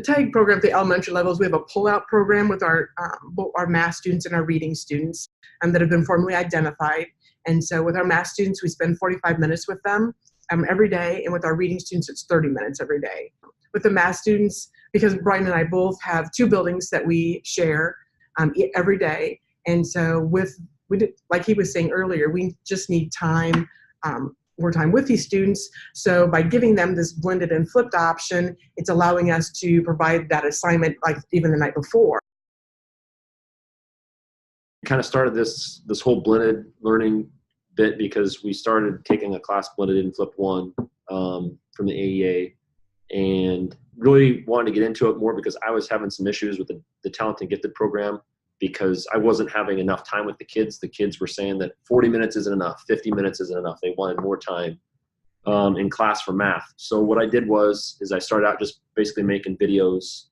TAG program at the elementary levels, we have a pullout program with our math students and our reading students that have been formally identified. And so with our math students, we spend 45 minutes with them every day. And with our reading students, it's 30 minutes every day. With the math students, because Brian and I both have 2 buildings that we share every day. And so like he was saying earlier, we just need time, more time with these students. So by giving them this blended and flipped option, it's allowing us to provide that assignment like even the night before. Kind of started this whole blended learning bit because we started taking a class blended and flipped 1 from the AEA, and really wanted to get into it more because I was having some issues with the talented gifted program because I wasn't having enough time with the kids. The kids were saying that 40 minutes isn't enough, 50 minutes isn't enough. They wanted more time in class for math. So what I did is I started out just basically making videos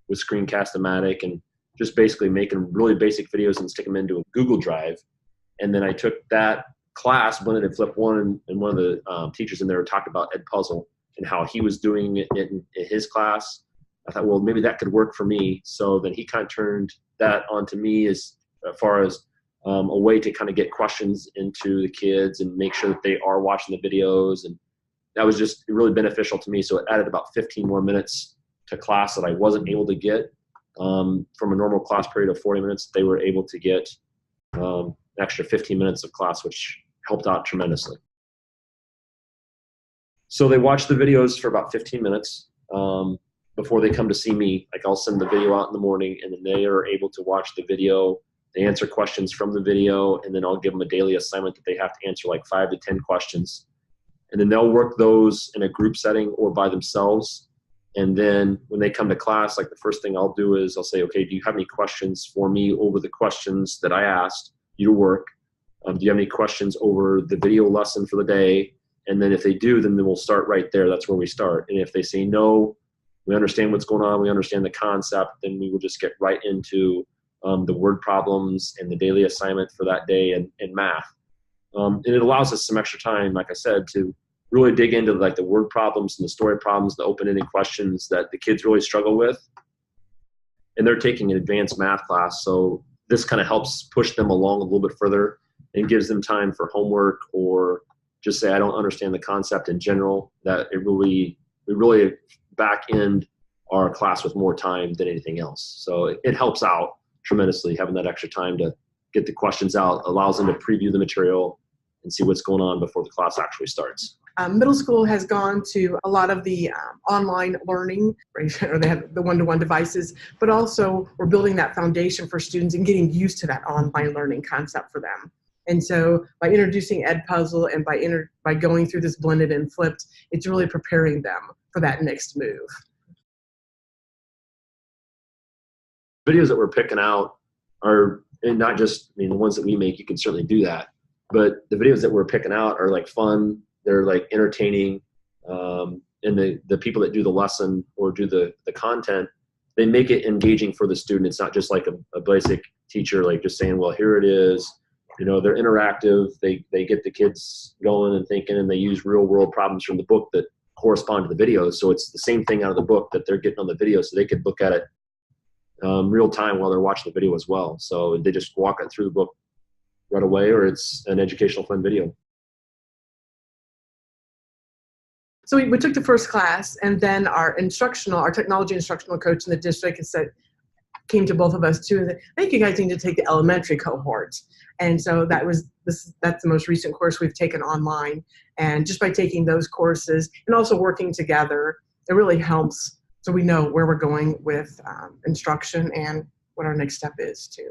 with Screencast-O-Matic and just basically making really basic videos and stick them into a Google Drive. And then I took that class, blended and flipped 1, and one of the teachers in there talked about Ed Puzzle and how he was doing it in his class. I thought, well, maybe that could work for me. So then he kind of turned that onto me as far as a way to kind of get questions into the kids and make sure that they are watching the videos. And that was just really beneficial to me. So it added about 15 more minutes to class that I wasn't able to get from a normal class period of 40 minutes. They were able to get an extra 15 minutes of class, which helped out tremendously. So they watch the videos for about 15 minutes before they come to see me. Like I'll send the video out in the morning, and then they are able to watch the video. They answer questions from the video, and then I'll give them a daily assignment that they have to answer like 5 to 10 questions. And then they'll work those in a group setting or by themselves. And then when they come to class, like the first thing I'll do is I'll say, okay, do you have any questions for me over the questions that I asked you to work? Do you have any questions over the video lesson for the day? And then if they do, then we'll start right there. That's where we start. And if they say no, we understand what's going on, we understand the concept, then we will just get right into the word problems and the daily assignment for that day and math. And it allows us some extra time, like I said, to really dig into like the word problems and the story problems, the open-ended questions that the kids really struggle with. And they're taking an advanced math class, so this kind of helps push them along a little bit further and gives them time for homework or just say, I don't understand the concept in general, that we really back end our class with more time than anything else. So it helps out tremendously having that extra time to get the questions out, allows them to preview the material and see what's going on before the class actually starts. Middle school has gone to a lot of the online learning, right? Or they have the one-to-one devices, but also we're building that foundation for students and getting used to that online learning concept for them. And so by introducing Ed Puzzle and by going through this blended and flipped, it's really preparing them for that next move. Videos that we're picking out are, and not just, the ones that we make, you can certainly do that, but the videos that we're picking out are like fun, they're like entertaining, and the people that do the lesson or do the content, they make it engaging for the student. It's not just like a basic teacher like just saying, well, here it is. They're interactive. They get the kids going and thinking, and they use real world problems from the book that correspond to the videos. So it's the same thing out of the book that they're getting on the video, so they could look at it real time while they're watching the video as well. So they just walk it through the book right away, or it's an educational fun video. So we took the first class, and then our technology instructional coach in the district came to both of us too and said, I think you guys need to take the elementary cohort. And so that's the most recent course we've taken online. And just by taking those courses and also working together, it really helps so we know where we're going with instruction and what our next step is too.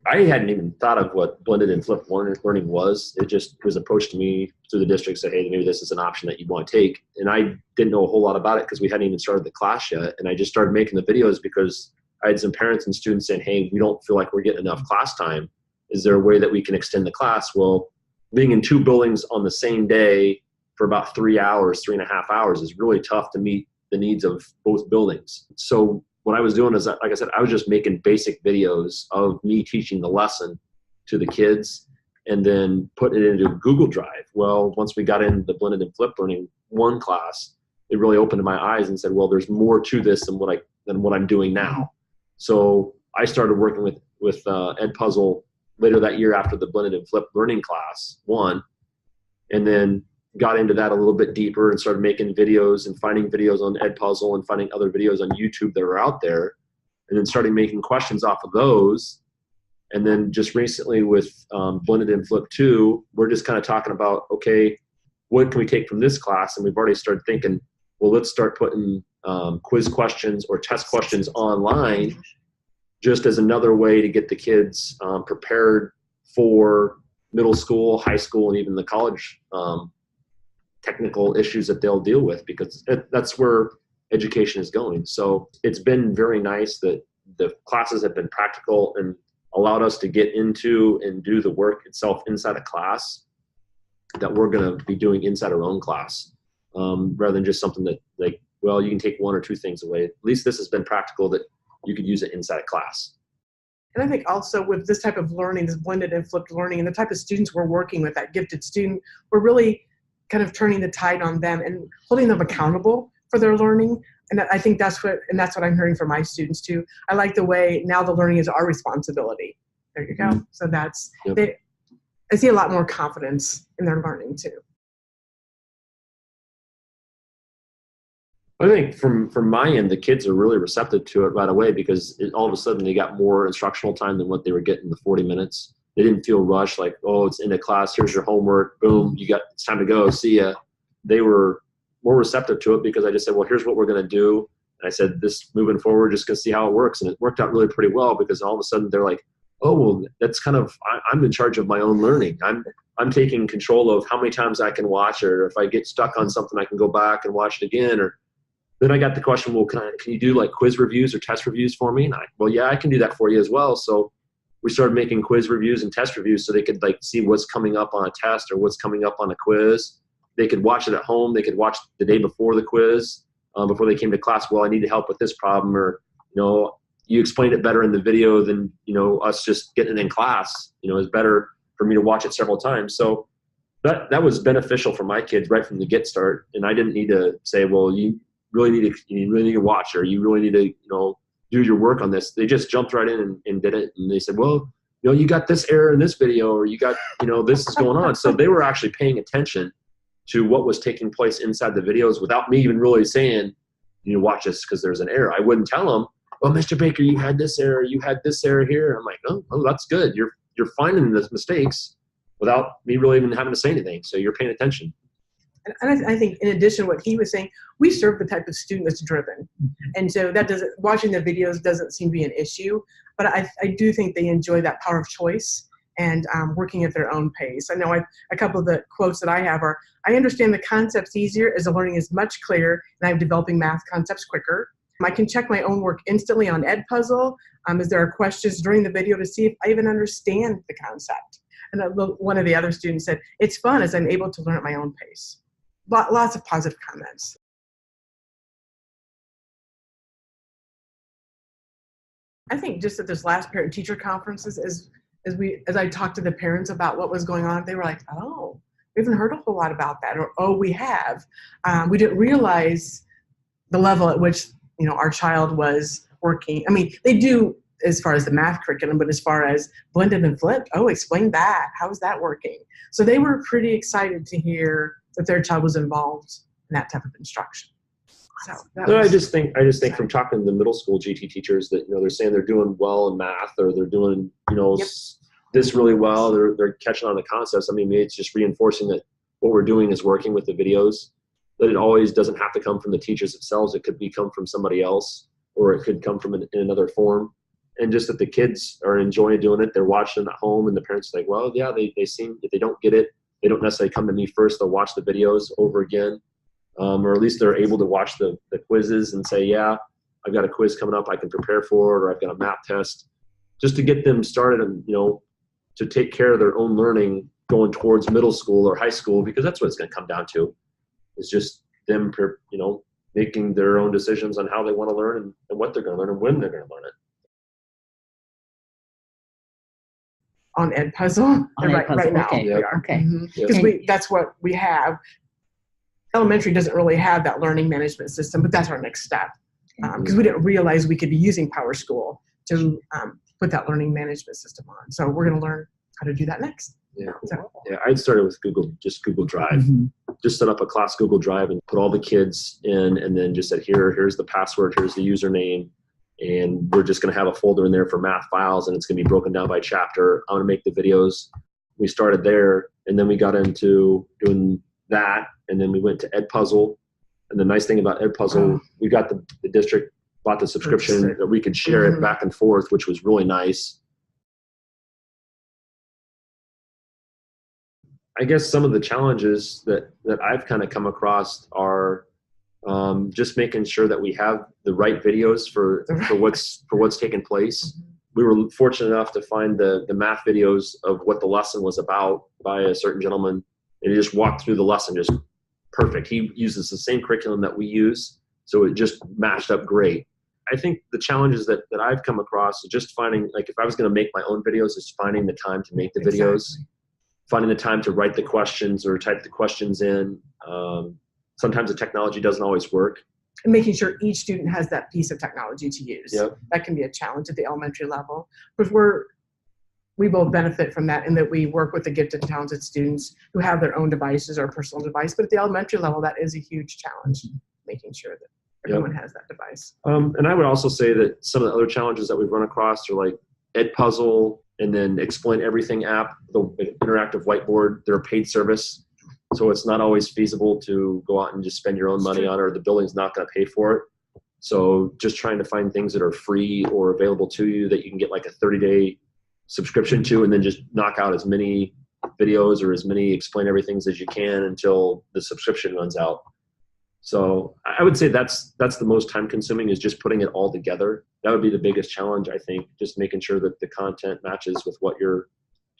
I hadn't even thought of what blended and flipped learning was. It just was approached to me through the district, said, hey, maybe this is an option that you want to take. And I didn't know a whole lot about it because we hadn't even started the class yet. And I just started making the videos because I had some parents and students saying, hey, we don't feel like we're getting enough class time. Is there a way that we can extend the class? Well, being in 2 buildings on the same day for about 3 hours, 3.5 hours is really tough to meet the needs of both buildings. So what I was doing is, like I said, I was just making basic videos of me teaching the lesson to the kids and then putting it into Google Drive. Well, once we got into the blended and flipped learning 1 class, it really opened my eyes and said, well, there's more to this than what I'm doing now. So I started working with Edpuzzle later that year after the blended and flipped learning class one, and then got into that a little bit deeper and started making videos and finding videos on Edpuzzle and finding other videos on YouTube that are out there, and then started making questions off of those. And then just recently with blended and flipped 2, we're just kind of talking about, okay, what can we take from this class? And we've already started thinking, well, let's start putting quiz questions or test questions online, just as another way to get the kids prepared for middle school, high school, and even the college technical issues that they'll deal with, because that's where education is going. So it's been very nice that the classes have been practical and allowed us to get into and do the work itself inside a class that we're going to be doing inside our own class, rather than just something that, like, well, you can take 1 or 2 things away. At least this has been practical that you could use it inside a class. And I think also with this type of learning, this blended and flipped learning, and the type of students we're working with, that gifted student, we're really kind of turning the tide on them and holding them accountable for their learning. And I think that's what I'm hearing from my students too. I like the way now the learning is our responsibility. There you go. Mm-hmm. So that's, yep. I see a lot more confidence in their learning too. I think from my end, the kids are really receptive to it right away, because all of a sudden they got more instructional time than what they were getting the 40 minutes. They didn't feel rushed, like, oh, it's in a class, here's your homework, boom, it's time to go, see ya. They were more receptive to it because I just said, well, here's what we're going to do. And I said, this moving forward, just going to see how it works. And it worked out really pretty well, because all of a sudden they're like, oh, well, that's kind of, I'm in charge of my own learning. I'm taking control of how many times I can watch, or if I get stuck on something, I can go back and watch it again. Or then I got the question, well, can you do like quiz reviews or test reviews for me? And well, yeah, I can do that for you as well. So we started making quiz reviews and test reviews so they could like see what's coming up on a test or what's coming up on a quiz. They could watch it at home. They could watch the day before the quiz, before they came to class. Well, I need help with this problem, or, you explained it better in the video than, us just getting it in class, is better for me to watch it several times. So that was beneficial for my kids right from the get start. And I didn't need to say, well, you really need to watch, or you really need to, do your work on this. They just jumped right in and did it. And they said, well, you got this error in this video, or you got, this is going on. So they were actually paying attention to what was taking place inside the videos without me even really saying, watch this because there's an error. I wouldn't tell them, well, Mr. Baker, you had this error here. And I'm like, oh, that's good. You're finding the mistakes without me really even having to say anything. So you're paying attention. And I think in addition to what he was saying, we serve the type of student that's driven. And so watching the videos doesn't seem to be an issue, but I do think they enjoy that power of choice and working at their own pace. I know a couple of the quotes that I have are, I understand the concepts easier as the learning is much clearer and I'm developing math concepts quicker. I can check my own work instantly on Edpuzzle as there are questions during the video to see if I even understand the concept. And one of the other students said, it's fun as I'm able to learn at my own pace. Lots of positive comments. I think just at this last parent-teacher conferences, as I talked to the parents about what was going on, they were like, oh, we haven't heard a whole lot about that, or oh, we have. We didn't realize the level at which our child was working. I mean, they do as far as the math curriculum, but as far as blended and flipped, oh, explain that. How is that working? So they were pretty excited to hear that their child was involved in that type of instruction. So I just think from talking to the middle school GT teachers that they're saying they're doing well in math, or they're doing yep. this really well. They're catching on the concepts. I mean, maybe it's just reinforcing that what we're doing is working with the videos. That it always doesn't have to come from the teachers themselves. It could come from somebody else, or it could come from in another form. And just that the kids are enjoying doing it. They're watching it at home, and the parents are like, well, yeah, they seem, if they don't get it, they don't necessarily come to me first. They'll watch the videos over again. Or at least they're able to watch the quizzes and say, yeah, I've got a quiz coming up I can prepare for, or I've got a math test, just to get them started and, to take care of their own learning going towards middle school or high school, because that's what it's going to come down to, is just them, making their own decisions on how they want to learn and what they're going to learn and when they're going to learn it. On Edpuzzle, right now. Okay. We are. Okay. Because that's what we have. Elementary doesn't really have that learning management system, but that's our next step, because we didn't realize we could be using PowerSchool to put that learning management system on. So we're going to learn how to do that next. Yeah, yeah. I started with Google Drive. Just set up a class Google Drive and put all the kids in, and then just said, here's the password, here's the username, and we're just going to have a folder in there for math files, and it's going to be broken down by chapter. I'm going to make the videos. We started there, and then we got into doing that, and then we went to Edpuzzle. And the nice thing about Edpuzzle, we got the district bought the subscription that we could share it back and forth, which was really nice. I guess some of the challenges that I've kind of come across are just making sure that we have the right videos for what's taking place. We were fortunate enough to find the math videos of what the lesson was about by a certain gentleman, and he just walked through the lesson just perfect. He uses the same curriculum that we use, so it just matched up great. I think the challenges that I've come across is just finding, like, if I was going to make my own videos, is finding the time to make the videos. Finding the time to write the questions or type the questions in. Sometimes the technology doesn't always work. And making sure each student has that piece of technology to use. Yep. That can be a challenge at the elementary level. But we both benefit from that in that we work with the gifted and talented students who have their own devices or personal device. But at the elementary level, that is a huge challenge, making sure that everyone has that device. And I would also say that some of the other challenges that we've run across are like Edpuzzle, and then Explain Everything app, the interactive whiteboard. They're a paid service, so it's not always feasible to go out and just spend your own money on it, or the building's not going to pay for it. So just trying to find things that are free or available to you that you can get like a 30-day subscription to, and then just knock out as many videos or as many Explain Everythings as you can until the subscription runs out. So I would say that's the most time consuming, is just putting it all together. That would be the biggest challenge, I think, just making sure that the content matches with what you're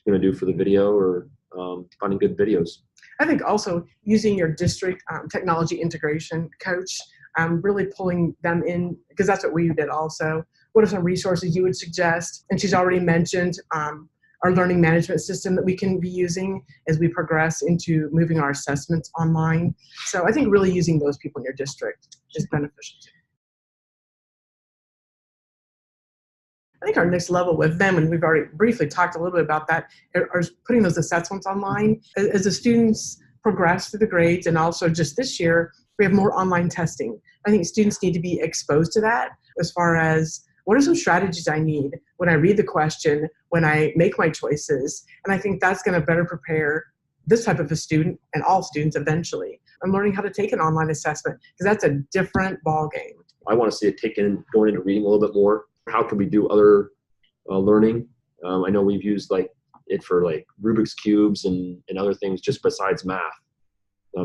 going to do for the video, or finding good videos. I think also using your district technology integration coach, really pulling them in, because that's what we did also. What are some resources you would suggest? And she's already mentioned our learning management system that we can be using as we progress into moving our assessments online. So I think really using those people in your district is beneficial too. I think our next level with them, and we've already briefly talked a little bit about that, are putting those assessments online. As the students progress through the grades, and also just this year, we have more online testing. I think students need to be exposed to that, as far as what are some strategies I need when I read the question, when I make my choices. And I think that's going to better prepare this type of a student and all students eventually. I'm learning how to take an online assessment, because that's a different ball game. I want to see it going into reading a little bit more. How can we do other learning? I know we've used it for Rubik's Cubes and other things just besides math.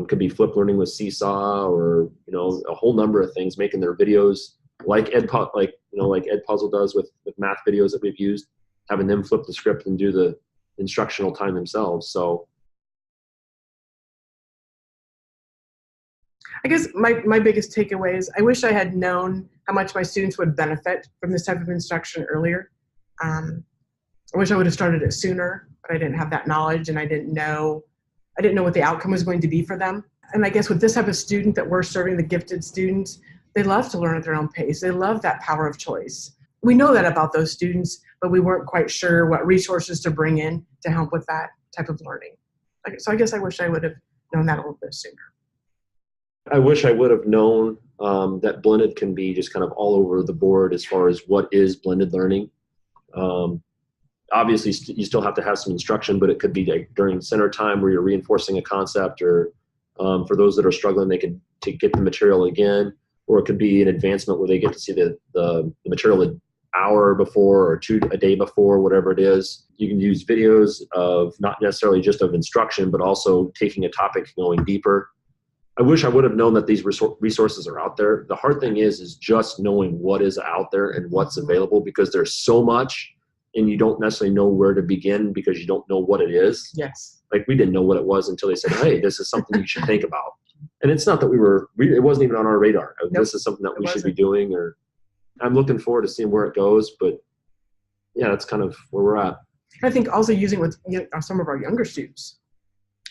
Could be flip learning with Seesaw, or a whole number of things, making their videos like Edpuzzle does with math videos that we've used, having them flip the script and do the instructional time themselves. So I guess my biggest takeaway is I wish I had known how much my students would benefit from this type of instruction earlier. I wish I would have started it sooner, but I didn't have that knowledge, and I didn't know what the outcome was going to be for them. And I guess with this type of student that we're serving, the gifted students, they love to learn at their own pace. They love that power of choice. We know that about those students, but we weren't quite sure what resources to bring in to help with that type of learning. So I guess I wish I would have known that a little bit sooner. I wish I would have known that blended can be just kind of all over the board as far as what is blended learning. Obviously, you still have to have some instruction, but it could be during center time where you're reinforcing a concept, or for those that are struggling, they can get the material again, or it could be an advancement where they get to see the material an hour before or a day before, whatever it is. You can use videos of not necessarily just of instruction, but also taking a topic, going deeper. I wish I would have known that these resources are out there. The hard thing is just knowing what is out there and what's available, because there's so much, and you don't necessarily know where to begin because you don't know what it is. Yes. We didn't know what it was until they said, hey, this is something you should think about. And it's not that it wasn't even on our radar. Nope. This is something that we should be doing, or I'm looking forward to seeing where it goes, but yeah, that's kind of where we're at. I think also using with some of our younger students.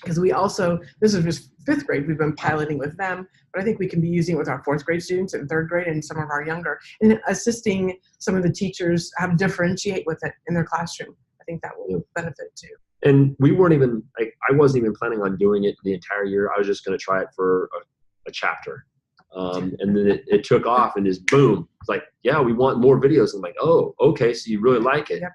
because we also, this is just 5th grade, we've been piloting with them, but I think we can be using it with our 4th grade students and 3rd grade and some of our younger, and assisting some of the teachers have differentiate with it in their classroom. I think that will benefit too. And we weren't even, like, I wasn't even planning on doing it the entire year. I was just going to try it for a chapter. And then it took off and just boom. It's like, yeah, we want more videos. I'm like, oh, okay, so you really like it. Yep.